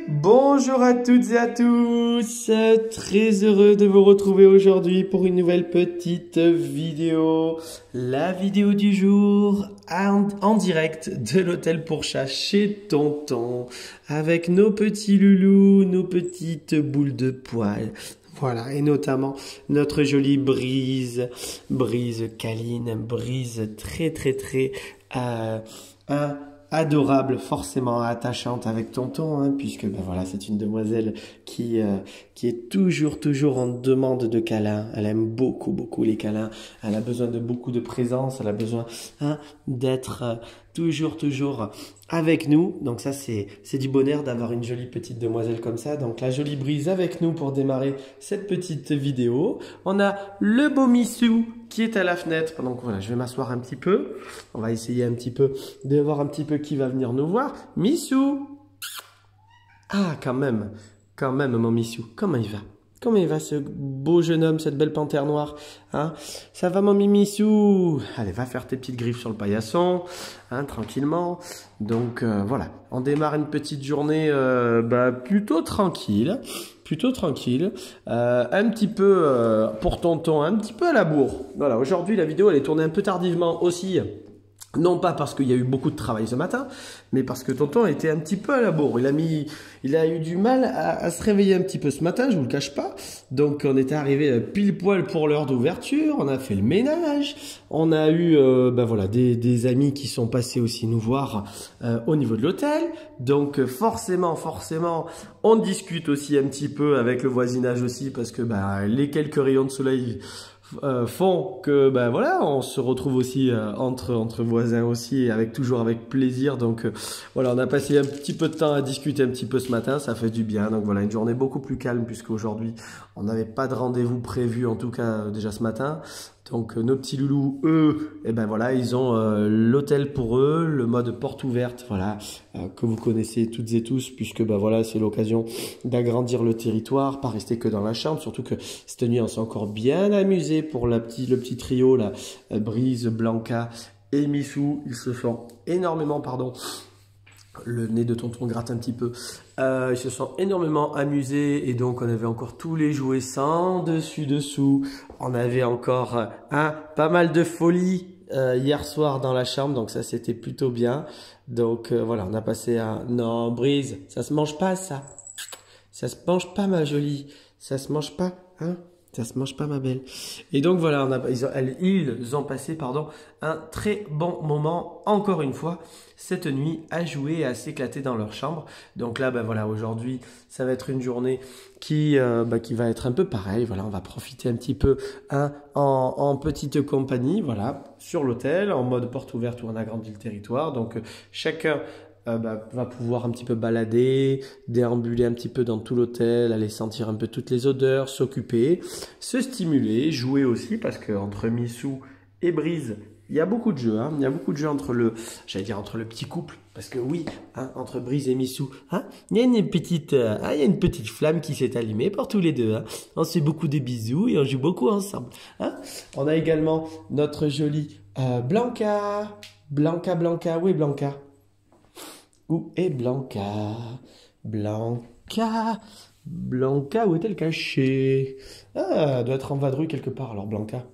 Bonjour à toutes et à tous, très heureux de vous retrouver aujourd'hui pour une nouvelle petite vidéo. La vidéo du jour en direct de l'hôtel pour chat chez Tonton avec nos petits loulous, nos petites boules de poils. Voilà, et notamment notre jolie Brise, Brise câline, Brise très adorable, forcément attachante avec Tonton, hein, puisque ben voilà, c'est une demoiselle qui est toujours en demande de câlins. Elle aime beaucoup les câlins. Elle a besoin de beaucoup de présence. Elle a besoin d'être toujours avec nous. Donc ça, c'est du bonheur d'avoir une jolie petite demoiselle comme ça. Donc la jolie Brise avec nous pour démarrer cette petite vidéo. On a le beau Missou qui est à la fenêtre. Donc voilà, je vais m'asseoir un petit peu. On va essayer un petit peu de voir un petit peu qui va venir nous voir. Missou! Ah, quand même, mon Missou. Comment il va? Comment il va ce beau jeune homme, cette belle panthère noire, hein? Ça va mon Mimissou? Allez, va faire tes petites griffes sur le paillasson, hein, tranquillement. Donc voilà, on démarre une petite journée plutôt tranquille. Un petit peu pour Tonton, un petit peu à la bourre. Voilà, aujourd'hui la vidéo elle est tournée un peu tardivement aussi. Non pas parce qu'il y a eu beaucoup de travail ce matin, mais parce que Tonton était un petit peu à la bourre. Il a eu du mal à se réveiller un petit peu ce matin, je vous le cache pas. Donc on était arrivé pile poil pour l'heure d'ouverture, on a fait le ménage, on a eu voilà des amis qui sont passés aussi nous voir au niveau de l'hôtel. Donc forcément, on discute aussi un petit peu avec le voisinage aussi parce que les quelques rayons de soleil font que voilà, on se retrouve aussi entre voisins aussi toujours avec plaisir. Donc voilà, on a passé un petit peu de temps à discuter un petit peu ce matin, ça fait du bien. Donc voilà, une journée beaucoup plus calme puisqu'aujourd'hui on n'avait pas de rendez-vous prévu, en tout cas déjà ce matin. Donc nos petits loulous, eux, voilà, ils ont l'hôtel pour eux, le mode porte ouverte, voilà, que vous connaissez toutes et tous, puisque voilà, c'est l'occasion d'agrandir le territoire, pas rester que dans la chambre. Surtout que cette nuit, on s'est encore bien amusé pour le petit trio là, Brise, Blanca et Missou. Ils se sont énormément, le nez de Tonton gratte un petit peu. Ils se sont énormément amusés et donc on avait encore tous les jouets sans dessus-dessous. On avait encore pas mal de folie hier soir dans la chambre, donc ça c'était plutôt bien. Donc voilà, on a passé un... Non, Brise, ça se mange pas ça. Ça se mange pas ma jolie. Ça se mange pas, hein? Ça se mange pas ma belle. Et donc voilà, ils ont passé un très bon moment, encore une fois, cette nuit, à jouer et à s'éclater dans leur chambre. Donc là, voilà, aujourd'hui, ça va être une journée qui va être un peu pareil. Voilà, on va profiter un petit peu en petite compagnie, voilà, sur l'hôtel, en mode porte ouverte où on agrandit le territoire. Donc chacun va pouvoir un petit peu balader, déambuler un petit peu dans tout l'hôtel, aller sentir un peu toutes les odeurs, s'occuper, se stimuler, jouer aussi, parce qu'entre Missou et Brise, il y a beaucoup de jeux, hein. Il y a beaucoup de jeux entre le petit couple, parce que oui, hein, entre Brise et Missou, hein, il y a une petite flamme qui s'est allumée pour tous les deux, hein. On se fait beaucoup de bisous et on joue beaucoup ensemble, hein. On a également notre jolie Blanca, où est Blanca? Où est Blanca? Blanca, où est-elle cachée? Ah, elle doit être en vadrouille quelque part, alors Blanca.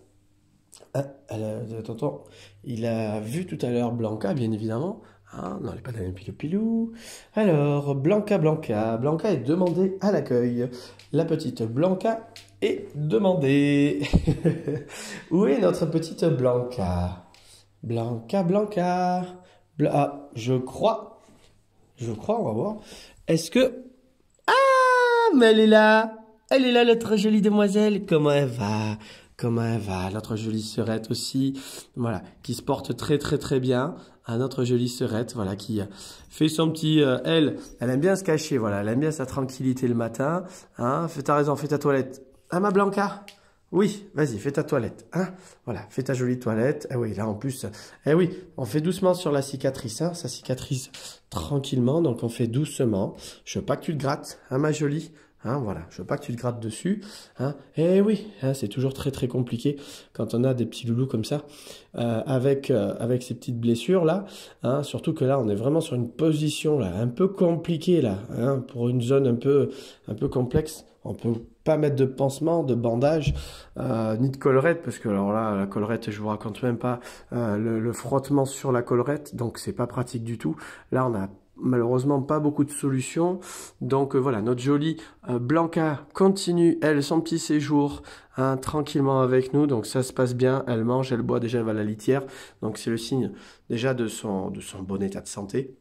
Tonton, il a vu tout à l'heure Blanca, bien évidemment. Ah, non, elle n'est pas dans le pilou-pilou. Alors, Blanca est demandée à l'accueil. La petite Blanca est demandée. Où est notre petite Blanca? Blanca. Je crois, on va voir. Est-ce que... Ah, mais elle est là, notre jolie demoiselle. Comment elle va? Notre jolie sœurette aussi, voilà, qui se porte très bien. Notre jolie sœurette, voilà, qui fait son petit... elle aime bien se cacher, voilà, elle aime bien sa tranquillité le matin. Hein, t'as raison, fais ta toilette. Ah, ma Blanca? Oui, vas-y, fais ta toilette, hein. Voilà, fais ta jolie toilette. Eh oui, là en plus, oui, on fait doucement sur la cicatrice, hein. Ça cicatrise tranquillement, donc on fait doucement. Je veux pas que tu te grattes, hein, ma jolie. Hein, voilà, je veux pas que tu te grattes dessus. Hein. Et oui, hein, c'est toujours très très compliqué quand on a des petits loulous comme ça, avec ces petites blessures là. Hein, surtout que là, on est vraiment sur une position là, un peu compliquée là, hein, pour une zone un peu complexe. On peut pas mettre de pansement, de bandage, ni de collerette, parce que alors là, la collerette, je vous raconte même pas le frottement sur la collerette, donc c'est pas pratique du tout. Là, on a malheureusement pas beaucoup de solutions, donc voilà, notre jolie Blanca continue, elle, son petit séjour, hein, tranquillement avec nous, donc ça se passe bien, elle mange, elle boit, déjà elle va à la litière, donc c'est le signe déjà de son bon état de santé.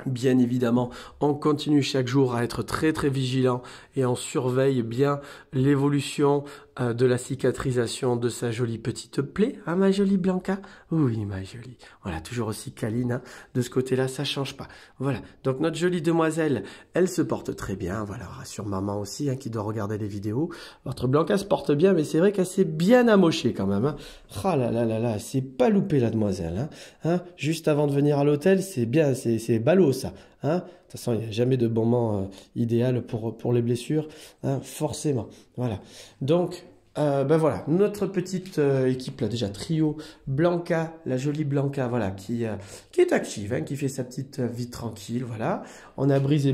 Bien évidemment, on continue chaque jour à être très très vigilant et on surveille bien l'évolution de la cicatrisation de sa jolie petite plaie. Hein, ma jolie Blanca? Oui, ma jolie. Voilà, toujours aussi câline. Hein. De ce côté-là, ça change pas. Voilà. Donc notre jolie demoiselle, elle se porte très bien. Voilà, rassure maman aussi, hein, qui doit regarder les vidéos. Votre Blanca se porte bien, mais c'est vrai qu'elle s'est bien amochée quand même. Hein. Ah là là là là, c'est pas loupé la demoiselle. Hein. Hein, juste avant de venir à l'hôtel, c'est bien, c'est ballot ça. Hein. De toute façon, il n'y a jamais de moment idéal pour les blessures, hein, forcément. Voilà. Donc, ben voilà, notre petite équipe là, déjà trio, Blanca, la jolie Blanca, voilà, qui est active, hein, qui fait sa petite vie tranquille, voilà. On a Brise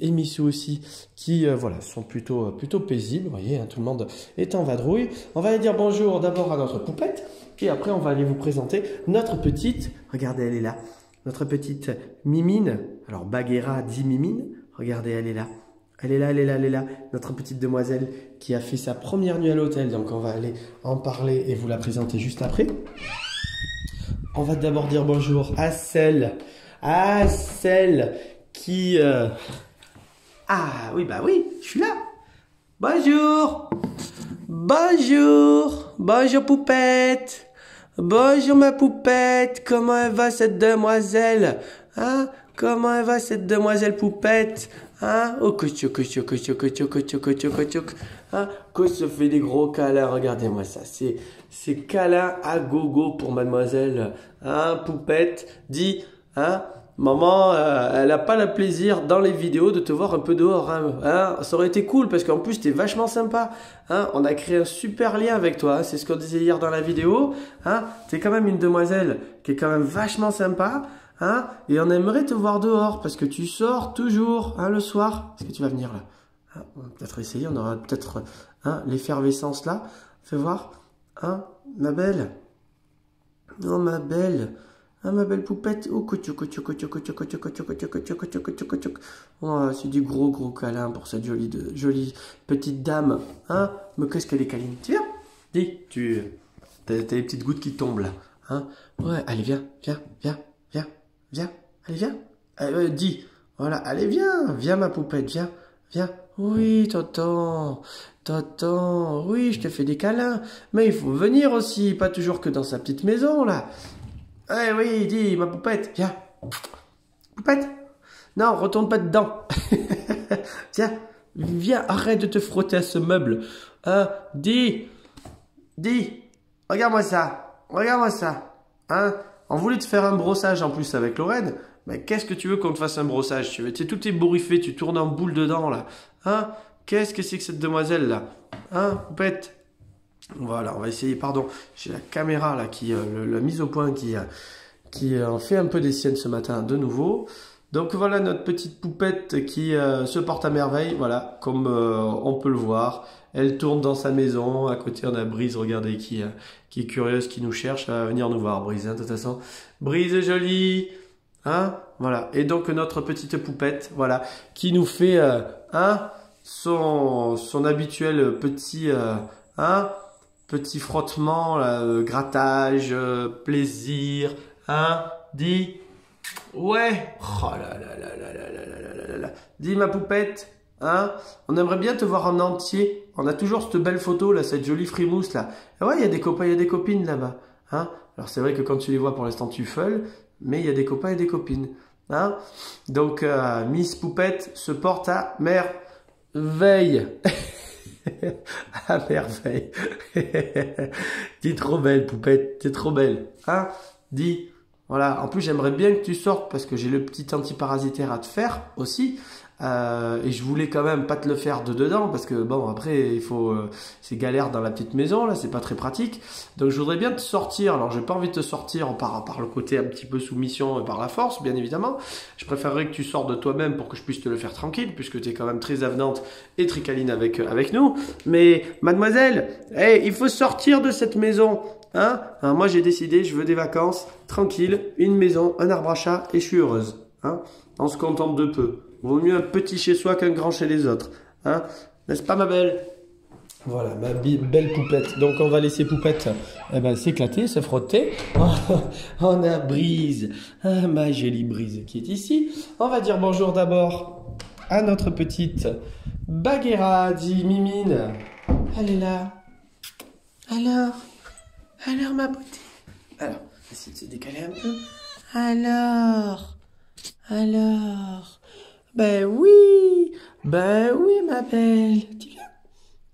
et Missou aussi, qui, voilà, sont plutôt paisibles, vous voyez, hein, tout le monde est en vadrouille. On va aller dire bonjour d'abord à notre poupette, et après on va aller vous présenter notre petite, regardez, elle est là. Notre petite Mimine, alors Bagheera dit Mimine, regardez, elle est là. Elle est là, elle est là, elle est là. Notre petite demoiselle qui a fait sa première nuit à l'hôtel, donc on va aller en parler et vous la présenter juste après. On va d'abord dire bonjour à celle qui... Ah oui, bah oui, je suis là. Bonjour, bonjour, bonjour poupette. Bonjour ma poupette, comment elle va cette demoiselle? Hein? Comment elle va cette demoiselle poupette? Hein? Oh, hein? Que se fait des gros câlins, regardez-moi ça, c'est câlin à gogo pour mademoiselle. Hein, poupette, dis, hein? Maman, elle n'a pas le plaisir dans les vidéos de te voir un peu dehors. Hein. Ça aurait été cool parce qu'en plus, tu es vachement sympa. Hein. On a créé un super lien avec toi. Hein. C'est ce qu'on disait hier dans la vidéo. Hein. Tu es quand même une demoiselle qui est quand même vachement sympa. Hein. Et on aimerait te voir dehors parce que tu sors toujours, hein, le soir. Est-ce que tu vas venir là? Hein, on va peut-être essayer. On aura peut-être, hein, l'effervescence là. Fais voir. Hein, ma belle. Oh, ma belle. Ah, ma belle poupette. Oh, oh, c'est du gros câlin pour cette jolie petite dame. Hein? Mais qu'est-ce qu'elle est câline. Tu viens? Dis, t'as les petites gouttes qui tombent là. Hein? Ouais, allez, viens. Allez, viens. Dis. Voilà, allez, viens ma poupette, viens. Oui, tonton, oui, je te fais des câlins. Mais il faut venir aussi, pas toujours que dans sa petite maison là. Eh oui, dis, ma poupette, viens. Poupette? Non, retourne pas dedans. Tiens, viens, arrête de te frotter à ce meuble. Dis, regarde-moi ça. Hein? On voulait te faire un brossage en plus avec Lorraine. Mais qu'est-ce que tu veux qu'on te fasse un brossage? Tu sais, tout est bourriffé, tu tournes en boule dedans là. Hein? Qu'est-ce que c'est que cette demoiselle là? Hein, poupette? Voilà, on va essayer, pardon, j'ai la caméra là, la mise au point qui en fait un peu des siennes ce matin de nouveau. Donc voilà notre petite poupette qui se porte à merveille, voilà, comme on peut le voir. Elle tourne dans sa maison, à côté on a Brise, regardez, qui est curieuse, qui nous cherche à venir nous voir, Brise, hein, de toute façon. Brise jolie, hein, voilà. Et donc notre petite poupette, voilà, qui nous fait, son habituel petit, petit frottement, là, grattage, plaisir, hein, dis, ouais, oh là là là là là là là là là, dis ma poupette, hein, on aimerait bien te voir en entier, on a toujours cette belle photo là, cette jolie frimousse là, et ouais, il y a des copains, il y a des copines là-bas, hein, alors c'est vrai que quand tu les vois pour l'instant tu feules, mais il y a des copains et des copines, hein, donc Miss Poupette se porte à merveille. À merveille. T'es trop belle, poupette. T'es trop belle. Hein? Dis. Voilà. En plus, j'aimerais bien que tu sortes parce que j'ai le petit antiparasitaire à te faire aussi. Et je voulais quand même pas te le faire de dedans parce que bon après il faut c'est galère dans la petite maison là, c'est pas très pratique. Donc je voudrais bien te sortir. Alors j'ai pas envie de te sortir par le côté un petit peu soumission et par la force bien évidemment. Je préférerais que tu sortes de toi-même pour que je puisse te le faire tranquille puisque tu es quand même très avenante et très câline avec nous. Mais mademoiselle, hey, il faut sortir de cette maison. Hein? Alors moi j'ai décidé, je veux des vacances tranquilles, une maison, un arbre à chat et je suis heureuse. Hein? On se contente de peu. Vaut mieux un petit chez soi qu'un grand chez les autres. Hein? N'est-ce pas ma belle? Voilà, ma belle poupette. Donc on va laisser Poupette s'éclater, se frotter. On a Brise, ma jolie Brise qui est ici. On va dire bonjour d'abord à notre petite Bagheera, dit Mimine. Elle est là. Alors ma beauté. Alors, essaye de se décaler un peu. Alors. Ben oui, ma belle.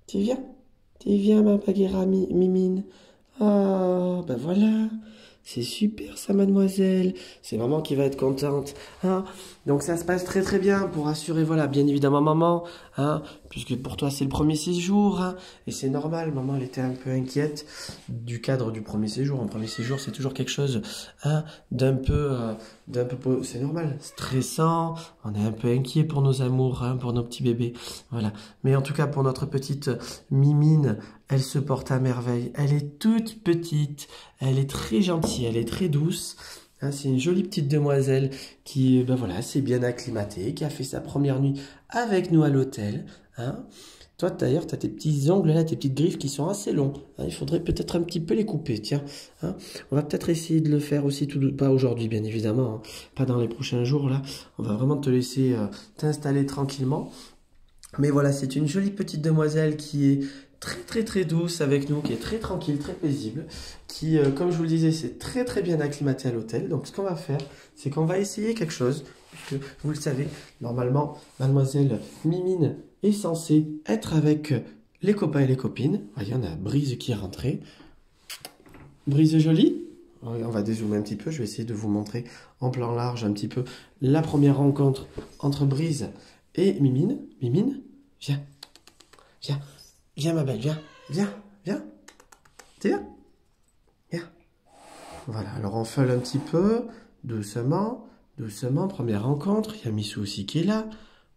Tu viens, ma Bagheera Mimine. Oh, ben voilà. C'est super ça, mademoiselle. C'est maman qui va être contente. Hein? Donc ça se passe très très bien pour assurer, voilà, bien évidemment maman. Hein? Puisque pour toi c'est le premier séjour. Hein? Et c'est normal, maman elle était un peu inquiète du cadre du premier séjour. Un premier séjour c'est toujours quelque chose d'un peu, c'est normal, stressant. On est un peu inquiet pour nos amours, hein, pour nos petits bébés. Voilà. Mais en tout cas pour notre petite Mimine, elle se porte à merveille. Elle est toute petite, elle est très gentille, elle est très douce. Hein, c'est une jolie petite demoiselle qui voilà, s'est bien acclimatée, qui a fait sa première nuit avec nous à l'hôtel. Hein. Toi d'ailleurs, tu as tes petits ongles là, tes petites griffes qui sont assez longs. Hein, il faudrait peut-être un petit peu les couper, tiens. Hein. On va peut-être essayer de le faire aussi, pas aujourd'hui bien évidemment, hein, pas dans les prochains jours là. On va vraiment te laisser t'installer tranquillement. Mais voilà, c'est une jolie petite demoiselle qui est très douce avec nous, qui est très tranquille, très paisible, qui, comme je vous le disais, c'est très bien acclimatée à l'hôtel. Donc ce qu'on va faire, c'est qu'on va essayer quelque chose, puisque vous le savez, normalement, mademoiselle Mimine est censée être avec les copains et les copines. Voyez, on a Brise qui est rentrée. Brise jolie. On va dézoomer un petit peu, je vais essayer de vous montrer en plan large un petit peu la première rencontre entre Brise et Mimine. Mimine, viens ma belle, viens. T'es bien? Viens. Voilà, alors on feule un petit peu, doucement, première rencontre. Il y a Missou aussi qui est là.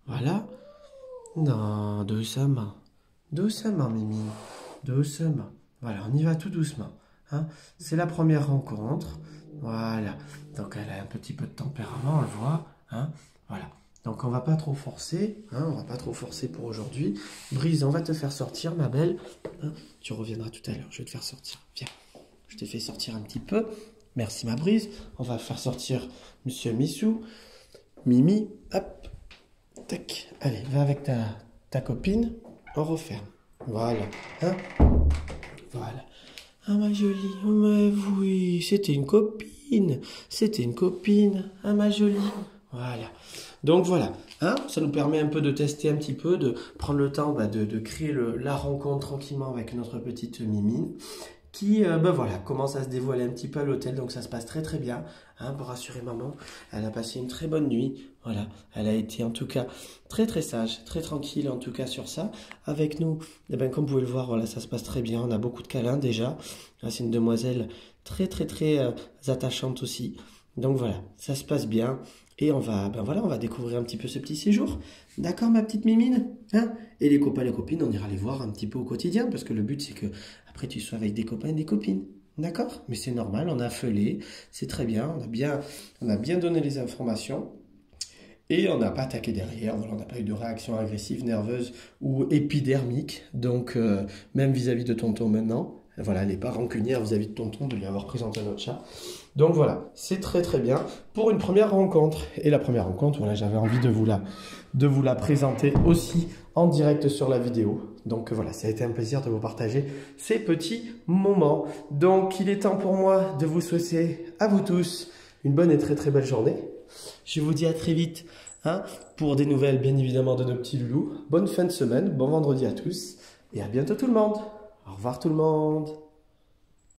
Voilà. Non, doucement, Mimine, doucement. Voilà, on y va tout doucement. Hein? C'est la première rencontre. Voilà. Donc elle a un petit peu de tempérament, on le voit. Hein? Voilà. Donc on va pas trop forcer, hein, on va pas trop forcer pour aujourd'hui. Brise, on va te faire sortir, ma belle. Hein, tu reviendras tout à l'heure, je vais te faire sortir. Viens, je t'ai fait sortir un petit peu. Merci ma Brise. On va faire sortir Monsieur Missou. Mimi, hop, tac. Allez, va avec ta copine, on referme. Voilà, hein. Voilà. Ah ma jolie, oh mais oui, c'était une copine. Ah ma jolie. Voilà. Donc voilà, hein, ça nous permet un peu de tester un petit peu, de prendre le temps de créer la rencontre tranquillement avec notre petite Mimine qui voilà, commence à se dévoiler un petit peu à l'hôtel, donc ça se passe très bien, hein, pour rassurer maman. Elle a passé une très bonne nuit, voilà, elle a été en tout cas très sage, très tranquille en tout cas sur ça. Avec nous, comme vous pouvez le voir, voilà, ça se passe très bien, on a beaucoup de câlins déjà. C'est une demoiselle très attachante aussi. Donc voilà, ça se passe bien. Et on va, on va découvrir un petit peu ce petit séjour. D'accord, ma petite Mimine, hein? Et les copains et les copines, on ira les voir un petit peu au quotidien, parce que le but, c'est que après tu sois avec des copains et des copines. D'accord? Mais c'est normal, on a feulé, c'est très bien, on a bien donné les informations. Et on n'a pas attaqué derrière, voilà, on n'a pas eu de réaction agressive, nerveuse ou épidermique. Donc, même vis-à-vis de tonton maintenant, voilà, elle n'est pas rancunière vis-à-vis de tonton de lui avoir présenté notre chat. Donc voilà, c'est très bien pour une première rencontre. Et la première rencontre, voilà, j'avais envie de vous la présenter aussi en direct sur la vidéo. Donc voilà, ça a été un plaisir de vous partager ces petits moments. Donc il est temps pour moi de vous souhaiter à vous tous une bonne et très belle journée. Je vous dis à très vite, hein, pour des nouvelles bien évidemment de nos petits loulous. Bonne fin de semaine, bon vendredi à tous et à bientôt tout le monde. Au revoir tout le monde.